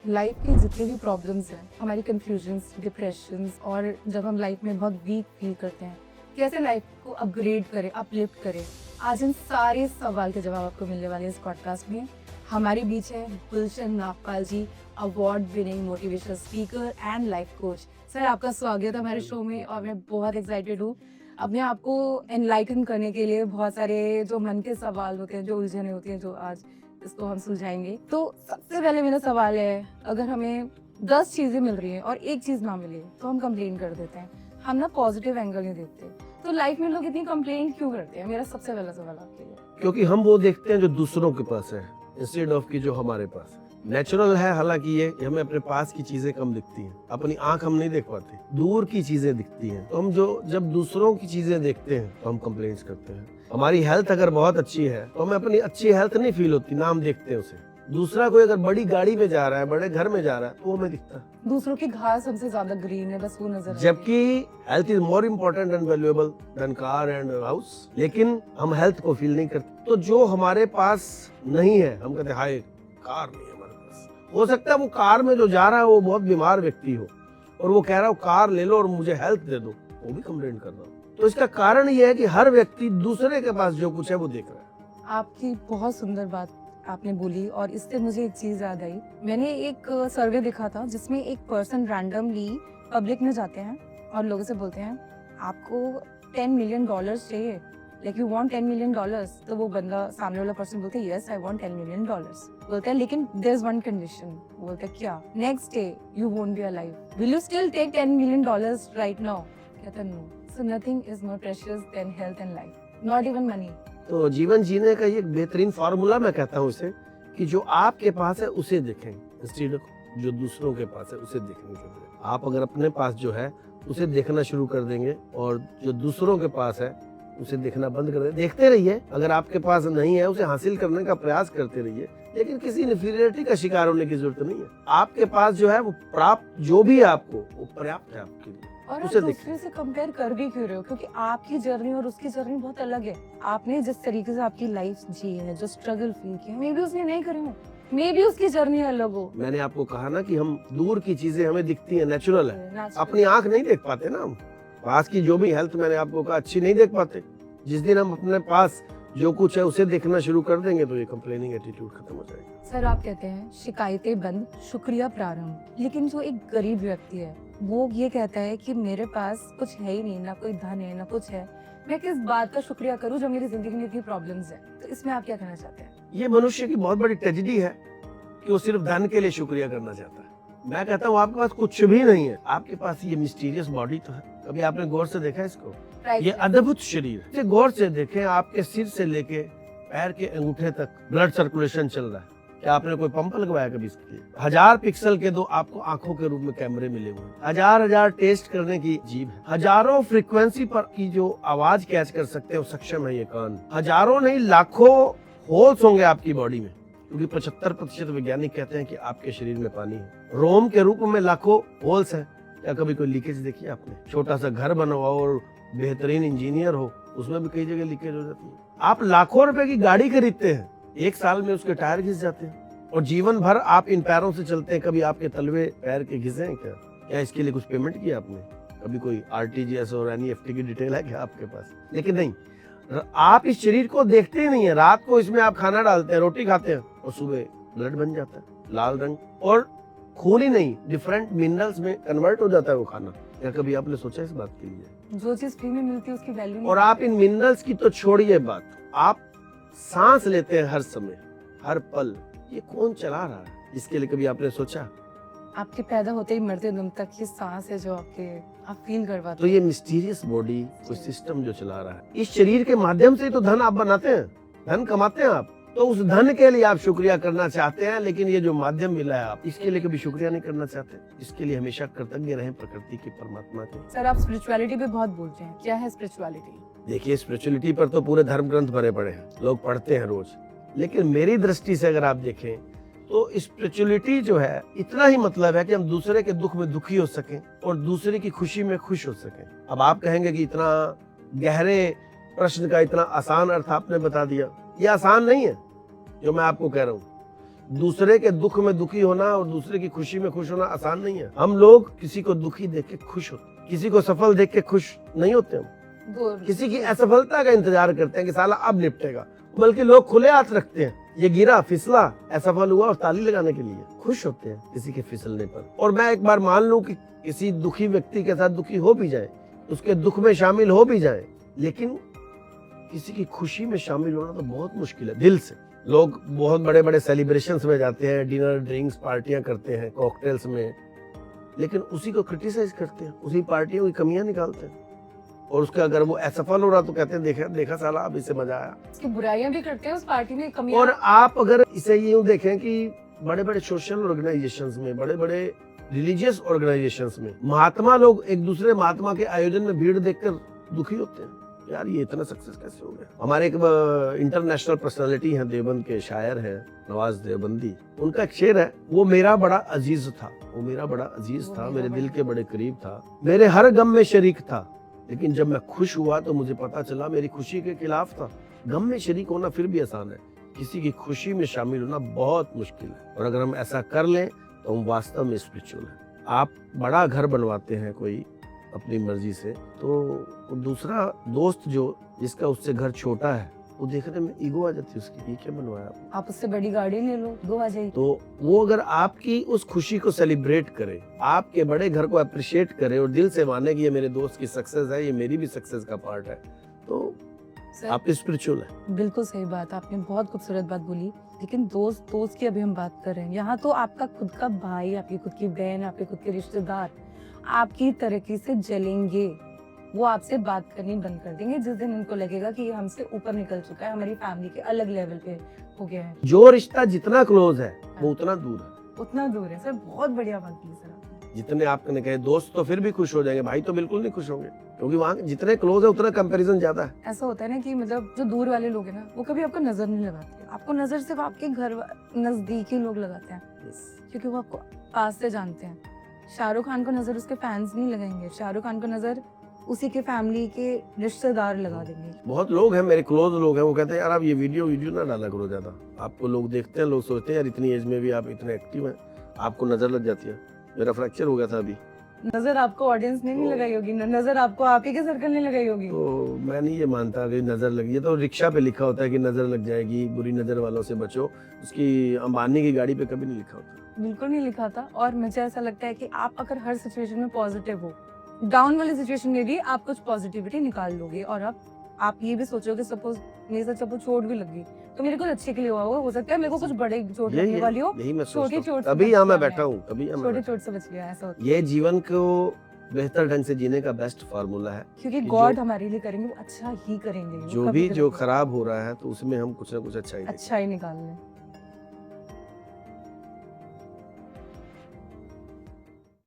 Life की जितनी भी प्रॉब्लम्स हैं, हमारी कंफ्यूजन्स, डिप्रेशंस और जब हम लाइफ में बहुत वीक फील करते हैं, कैसे लाइफ को अपग्रेड करें, अपलिफ्ट करें, आज इन सारे सवाल के जवाब आपको मिलने वाले इस पॉडकास्ट में। हमारे बीच है Gulshan Nagpal ji, award winning motivational speaker and life coach. Sir, आपका स्वागत है हमारे शो में और मैं बहुत एक्साइटेड हूँ अपने आप को एनलाइटन करने के लिए। बहुत सारे जो मन के सवाल होते हैं, जो उलझने होती हैं, जो आज इसको हम सुलझाएंगे। तो सबसे पहले मेरा सवाल है, अगर हमें 10 चीजें मिल रही हैं और एक चीज ना मिले तो हम कंप्लेन कर देते हैं, हम ना पॉजिटिव एंगल नहीं देखते। तो लाइफ में लोग इतनी कंप्लेन क्यों करते हैं? मेरा सबसे पहला सवाल आपके लिए। क्योंकि हम वो देखते हैं जो दूसरों के पास है इंस्टेड ऑफ की जो हमारे पास है। नेचुरल है हालांकि ये कि हमें अपने पास की चीजें कम दिखती हैं, अपनी आंख हम नहीं देख पाते, दूर की चीजें दिखती हैं। तो हम जब दूसरों की चीजें देखते हैं तो हम कंप्लेंट्स करते हैं। हमारी हेल्थ अगर बहुत अच्छी है तो हमें अपनी अच्छी हेल्थ नहीं फील होती ना, हम देखते हैं उसे। दूसरा कोई अगर बड़ी गाड़ी में जा रहा है, बड़े घर में जा रहा है, तो वो हमें दिखता है। दूसरों की घास हमसे ज्यादा ग्रीन है, बस वो नजर आती है। जबकि health is more important and valuable then car and house, लेकिन हम हेल्थ को फील नहीं करते। तो जो हमारे पास नहीं है हम कहते हैं हाय कार नहीं है हमारे पास। हो सकता है वो कार में जो जा रहा है वो बहुत बीमार व्यक्ति हो और वो कह रहा हो कार ले लो और मुझे हेल्थ दे दो, वो भी कंप्लेन कर रहा हो। तो इसका कारण ये है कि हर व्यक्ति दूसरे के पास जो कुछ है वो देख रहा है। आपकी बहुत सुंदर बात आपने बोली और इससे मुझे एक चीज याद आई। मैंने एक सर्वे देखा था जिसमें एक पर्सन रैंडमली पब्लिक में जाते हैं और लोगों से बोलते हैं आपको $10 मिलियन चाहिए, लाइक यू वांट $10 मिलियन। तो वो बंदा, सामने वाला पर्सन बोलते हैं यस आई वांट $10 मिलियन। बोलते हैं लेकिन देयर इज वन कंडीशन। बोलते हैं क्या? Next day you won't be alive, will you still take $10 million right now? कहता no. So nothing is more precious than health and life, not even money. तो जीवन जीने का ये एक बेहतरीन फार्मूला मैं कहता हूँ इसे, कि जो आपके पास है उसे देखें इंस्टेड ऑफ जो दूसरों के पास है उसे देखने के लिए। आप अगर अपने पास जो है उसे देखना शुरू कर देंगे और जो दूसरों के पास है उसे देखना बंद कर देंगे। देखते रहिए, अगर आपके पास नहीं है उसे हासिल करने का प्रयास करते रहिए, लेकिन किसी इन्फीरियरिटी का शिकार होने की जरूरत नहीं है। आपके पास जो है वो प्राप्त जो भी है आपको वो पर्याप्त है आपके लिए। और आप दूसरे से कंपेयर कर भी क्यों रहे हो? क्योंकि आपकी जर्नी और उसकी जर्नी बहुत अलग है। आपने जिस तरीके से आपकी लाइफ जी है, जो स्ट्रगल फील किया, मे बी उसने नहीं करी हो, मे बी उसकी जर्नी अलग हो। मैंने आपको कहा ना कि हम दूर की चीजें हमें दिखती है, नेचुरल है। अपनी आंख नहीं देख पाते ना हम, पास की जो भी हेल्थ मैंने आपको कहा अच्छी नहीं देख पाते। जिस दिन हम अपने पास जो कुछ है उसे देखना शुरू कर देंगे तो ये कंप्लेनिंग एटीट्यूड खत्म हो जाएगा। सर, आप कहते हैं शिकायतें बंद, शुक्रिया प्रारंभ, लेकिन जो एक गरीब व्यक्ति है वो ये कहता है कि मेरे पास कुछ है ही नहीं, ना कोई धन है ना कुछ है, मैं किस बात का शुक्रिया करूं जब मेरी जिंदगी में इतनी प्रॉब्लम्स है। तो इसमें आप क्या कहना चाहते हैं? ये मनुष्य की बहुत बड़ी ट्रेजेडी है कि वो सिर्फ धन के लिए शुक्रिया करना चाहता है। मैं कहता हूँ आपके पास कुछ भी नहीं है, आपके पास ये मिस्टीरियस बॉडी तो है। कभी आपने गौर से देखा इसको? ये अद्भुत शरीर है। गौर से देखें, आपके सिर से लेके पैर के अंगूठे तक ब्लड सर्कुलेशन चल रहा है। क्या आपने कोई पंप लगवाया कभी इसके लिए? 1000 पिक्सल के दो आपको आंखों के रूप में कैमरे मिले हुए हैं, हजार टेस्ट करने की जीभ है, हजारों फ्रीक्वेंसी पर की जो आवाज कैच कर सकते हैं वो सक्षम है ये कान, हजारों नहीं लाखों होल्स होंगे आपकी बॉडी में, क्योंकि 75% वैज्ञानिक कहते हैं कि आपके शरीर में पानी है। रोम के रूप में लाखों होल्स है। क्या कभी कोई लीकेज देखी आपने? छोटा सा घर बना हुआ और बेहतरीन इंजीनियर हो, उसमें भी कई जगह लीकेज हो जाती है। आप लाखों रुपए की गाड़ी खरीदते हैं, 1 साल में उसके टायर घिस जाते हैं और जीवन भर आप इन पैरों से चलते हैं। कभी आपके तलवे पैर के घिसे हैं क्या? क्या इसके लिए कुछ पेमेंट किया आपने? कभी कोई RTGS और NEFT की डिटेल है क्या आपके पास? लेकिन नहीं, आप इस शरीर को देखते ही नहीं है। रात को इसमें आप खाना डालते हैं, रोटी खाते हैं और सुबह ब्लड बन जाता है लाल रंग, और खून ही नहीं डिफरेंट मिनरल्स में कन्वर्ट हो जाता है वो खाना। क्या कभी आपने सोचा इस बात के लिए? जो चीज फ्री में मिलती है उसकी वैल्यू। और आप इन मिनरल्स की तो छोड़िए बात, आप सांस लेते हैं हर समय हर पल, ये कौन चला रहा है? इसके लिए कभी आपने सोचा? आपके पैदा होते ही मरते दम तक ये सांस है जो आप फील करवाते हैं। तो ये मिस्टीरियस बॉडी कोई सिस्टम जो चला रहा है, इस शरीर के माध्यम से तो धन आप बनाते हैं, धन कमाते हैं आप, तो उस धन के लिए आप शुक्रिया करना चाहते हैं, लेकिन ये जो माध्यम मिला है आप इसके लिए कभी शुक्रिया नहीं करना चाहते। इसके लिए हमेशा कृतज्ञ रहें प्रकृति की, परमात्मा के। सर, आप स्पिरिचुअलिटी पे बहुत बोलते हैं, क्या है स्पिरिचुअलिटी? देखिए, स्पिरिचुअलिटी पर तो पूरे धर्म ग्रंथ भरे पड़े हैं, लोग पढ़ते हैं रोज, लेकिन मेरी दृष्टि से अगर आप देखें तो स्पिरिचुअलिटी जो है इतना ही मतलब है कि हम दूसरे के दुख में दुखी हो सकें और दूसरे की खुशी में खुश हो सकें। अब आप कहेंगे कि इतना गहरे प्रश्न का इतना आसान अर्थ आपने बता दिया। ये आसान नहीं है जो मैं आपको कह रहा हूँ। दूसरे के दुख में दुखी होना और दूसरे की खुशी में खुश होना आसान नहीं है। हम लोग किसी को दुखी देख के खुश होते हैं, किसी को सफल देख के खुश नहीं होते हम। किसी की असफलता का इंतजार करते हैं कि साला अब निपटेगा, बल्कि लोग खुले हाथ रखते हैं। ये गिरा, फिसला, असफल हुआ और ताली लगाने के लिए खुश होते हैं किसी के फिसलने पर। और मैं एक बार मान लूं कि किसी दुखी व्यक्ति के साथ दुखी हो भी जाए, उसके दुख में शामिल हो भी जाए, लेकिन किसी की खुशी में शामिल होना तो बहुत मुश्किल है दिल से। लोग बहुत बड़े बड़े सेलिब्रेशंस में जाते हैं, डिनर, ड्रिंक्स, पार्टियां करते हैं, कॉकटेल्स में, लेकिन उसी को क्रिटिसाइज करते हैं, उसी पार्टियों की कमियां निकालते हैं। और उसका अगर वो असफल हो रहा तो कहते हैं देखा देखा साला अब इसे मजा आया। उसकी बुराइयां भी करते हैं उस पार्टी में, कमियां। और आप अगर इसे यूं देखें कि बड़े बड़े सोशल ऑर्गेनाइजेशंस में, बड़े बड़े रिलीजियस ऑर्गेनाइजेशंस में महात्मा लोग एक दूसरे महात्मा के आयोजन में भीड़ देखकर दुखी होते हैं, यार ये इतना सक्सेस कैसे हो गया। हमारे एक इंटरनेशनल पर्सनालिटी हैं, देवबंद के शायर हैं, नवाज देवबंदी। उनका एक शेर है, वो मेरा बड़ा अजीज था, वो मेरा बड़ा अजीज था, मेरे दिल के बड़े करीब था, मेरे हर गम में शरीक था, लेकिन जब मैं खुश हुआ तो मुझे पता चला मेरी खुशी के खिलाफ था। गम में शरीक होना फिर भी आसान है, किसी की खुशी में शामिल होना बहुत मुश्किल है। और अगर हम ऐसा कर लें तो हम वास्तव में स्पिरिचुअल हैं। आप बड़ा घर बनवाते हैं कोई अपनी मर्जी से, तो दूसरा दोस्त जो जिसका उससे घर छोटा है, वो देखने में ईगो आ जाती है उसकी, ये क्या बनवाया आपने? आप उससे बड़ी गाड़ी ले लो, ईगो आ जाएगी। तो वो अगर आपकी उस खुशी को सेलिब्रेट करे, आपके बड़े घर को अप्रिशिएट करे और दिल से माने कि ये मेरे दोस्त की सक्सेस है, ये मेरी भी सक्सेस का पार्ट है, तो आप स्पिरिचुअल है। बिल्कुल सही बात, आपने बहुत खूबसूरत बात बोली। लेकिन दोस्त की अभी हम बात कर रहे हैं, यहाँ तो आपका खुद का भाई, आपकी खुद की बहन, आपके खुद के रिश्तेदार आपकी तरक्की से जलेंगे, वो आपसे बात करनी बंद कर देंगे जिस दिन उनको लगेगा कि ये हमसे ऊपर निकल चुका है, हमारी फैमिली के अलग लेवल पे हो गया है। जो रिश्ता जितना क्लोज है वो उतना दूर है, उतना दूर है। सर बहुत बढ़िया बात की सर आपने। जितने आपने कहे दोस्त तो फिर भी खुश हो जाएंगे, भाई तो बिल्कुल नहीं खुश होंगे, क्योंकि वहाँ जितने क्लोज है उतना कंपैरिजन ज्यादा है। ऐसा होता है ना कि मतलब जो दूर वाले लोग हैं ना, वो कभी आपको नजर नहीं लगाते, आपको नजर सिर्फ आपके घर नजदीकी लोग लगाते हैं, क्योंकि वो आपको पास से जानते हैं। शाहरुख खान को नजर उसके फैंस नहीं लगाएंगे, शाहरुख खान को नजर उसी के फैमिली के रिश्तेदार लगा देंगे। बहुत लोग हैं, मेरे क्लोज लोग हैं, वो कहते हैं यार आप ये वीडियो ना डाला करो ज्यादा, आपको लोग देखते हैं, लोग सोचते हैं यार इतनी एज में भी आप इतने एक्टिव हैं, आपको नजर लग जाती है। मेरा फ्रैक्चर हो गया था अभी। नजर आपको ऑडियंस ने नहीं लगाई होगी, नजर आपको आप ही के सर्कल ने लगाई होगी। तो मैं नहीं ये मानता कि नजर लगी है, तो रिक्शा पे लिखा होता है कि नजर लग जाएगी, बुरी नजर वालों से बचो, उसकी अंबानी की गाड़ी पे कभी नहीं लिखा होता। बिल्कुल नहीं लिखा था। और मुझे ऐसा लगता है कि आप अगर हर सिचुएशन में पॉजिटिव हो, डाउन वाली सिचुएशन में भी आप कुछ पॉजिटिविटी निकाल लोगे, और आप ये भी सोचोगे सपोज मेरे साथ सपोज चोट भी लगी तो मेरे कुछ अच्छे के लिए हुआ हो सकता है मेरे को कुछ बड़े चोट लगने वाली हो, यही मैं छोटी सोचता हूँ, चोट से तभी बच यहाँ मैं गया बैठा हूँ, तभी यहाँ मैं छोटी बैठा चोट से बच गया, ऐसा होता हूँ। ये जीवन को बेहतर ढंग से जीने का बेस्ट फार्मूला है, है। क्योंकि कि गॉड हमारे लिए करेंगे वो अच्छा ही करेंगे, वो जो कभी भी गलत जो नहीं। खराब हो रहा है तो उसमें हम कुछ ना कुछ अच्छा ही अच्छा ही निकाल लें।